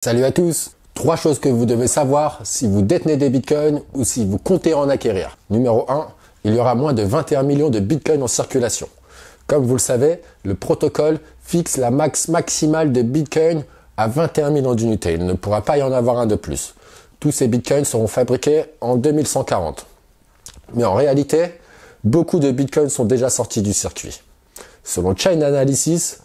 Salut à tous! 3 choses que vous devez savoir si vous détenez des bitcoins ou si vous comptez en acquérir. Numéro 1, il y aura moins de 21 millions de bitcoins en circulation. Comme vous le savez, le protocole fixe la max maximale de bitcoins à 21 millions d'unités. Il ne pourra pas y en avoir un de plus. Tous ces bitcoins seront fabriqués en 2140. Mais en réalité, beaucoup de bitcoins sont déjà sortis du circuit. Selon Chain Analysis,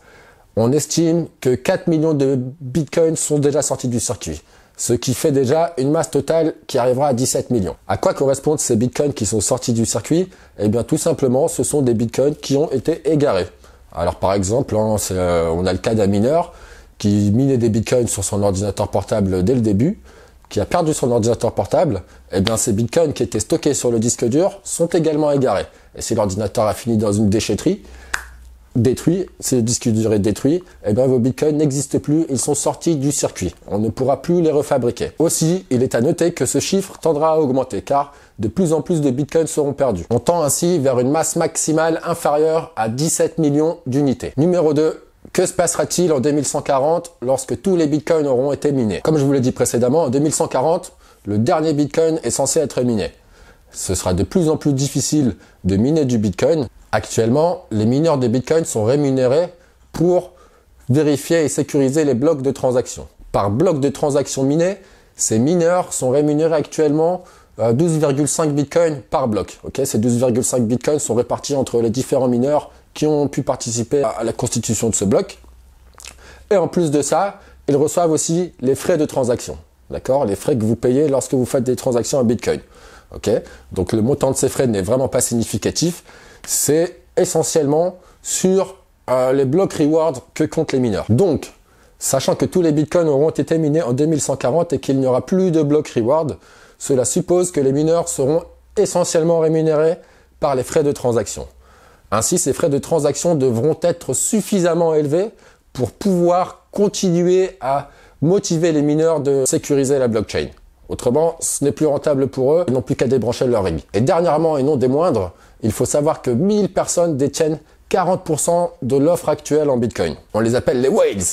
on estime que 4 millions de bitcoins sont déjà sortis du circuit, ce qui fait déjà une masse totale qui arrivera à 17 millions. À quoi correspondent ces bitcoins qui sont sortis du circuit? Eh bien tout simplement, ce sont des bitcoins qui ont été égarés. Alors par exemple, on a le cas d'un mineur qui minait des bitcoins sur son ordinateur portable dès le début, qui a perdu son ordinateur portable. Eh bien ces bitcoins qui étaient stockés sur le disque dur sont également égarés. Et si l'ordinateur a fini dans une déchetterie, détruit, si le disque dur est détruit, eh bien vos bitcoins n'existent plus, ils sont sortis du circuit. On ne pourra plus les refabriquer. Aussi, il est à noter que ce chiffre tendra à augmenter car de plus en plus de bitcoins seront perdus. On tend ainsi vers une masse maximale inférieure à 17 millions d'unités. Numéro 2. Que se passera-t-il en 2140 lorsque tous les bitcoins auront été minés? Comme je vous l'ai dit précédemment, en 2140, le dernier bitcoin est censé être miné. Ce sera de plus en plus difficile de miner du bitcoin. Actuellement, les mineurs de bitcoin sont rémunérés pour vérifier et sécuriser les blocs de transaction. Par bloc de transaction miné, ces mineurs sont rémunérés actuellement à 12,5 bitcoins par bloc. Ces 12,5 bitcoins sont répartis entre les différents mineurs qui ont pu participer à la constitution de ce bloc. Et en plus de ça, ils reçoivent aussi les frais de transaction. D'accord? Les frais que vous payez lorsque vous faites des transactions en bitcoin. Donc le montant de ces frais n'est vraiment pas significatif. C'est essentiellement sur les blocs reward que comptent les mineurs. Donc, sachant que tous les bitcoins auront été minés en 2140 et qu'il n'y aura plus de blocs reward, cela suppose que les mineurs seront essentiellement rémunérés par les frais de transaction. Ainsi, ces frais de transaction devront être suffisamment élevés pour pouvoir continuer à motiver les mineurs de sécuriser la blockchain. Autrement, ce n'est plus rentable pour eux, ils n'ont plus qu'à débrancher leur rig. Et dernièrement, et non des moindres, il faut savoir que 1000 personnes détiennent 40% de l'offre actuelle en Bitcoin. On les appelle les whales,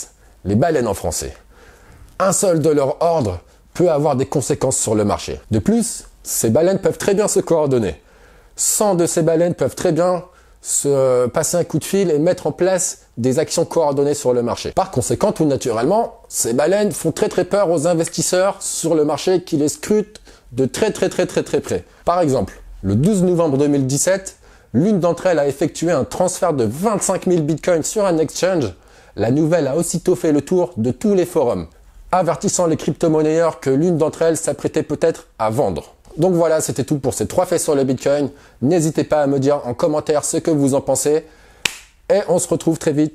les baleines en français. Un seul de leurs ordres peut avoir des conséquences sur le marché. De plus, ces baleines peuvent très bien se coordonner. 100 de ces baleines peuvent très bien se passer un coup de fil et mettre en place des actions coordonnées sur le marché. Par conséquent, tout naturellement, ces baleines font très peur aux investisseurs sur le marché qui les scrutent de très près. Par exemple, le 12 novembre 2017, l'une d'entre elles a effectué un transfert de 25 000 bitcoins sur un exchange. La nouvelle a aussitôt fait le tour de tous les forums, avertissant les crypto-monnayeurs que l'une d'entre elles s'apprêtait peut-être à vendre. Donc voilà, c'était tout pour ces 3 faits sur le Bitcoin. N'hésitez pas à me dire en commentaire ce que vous en pensez. Et on se retrouve très vite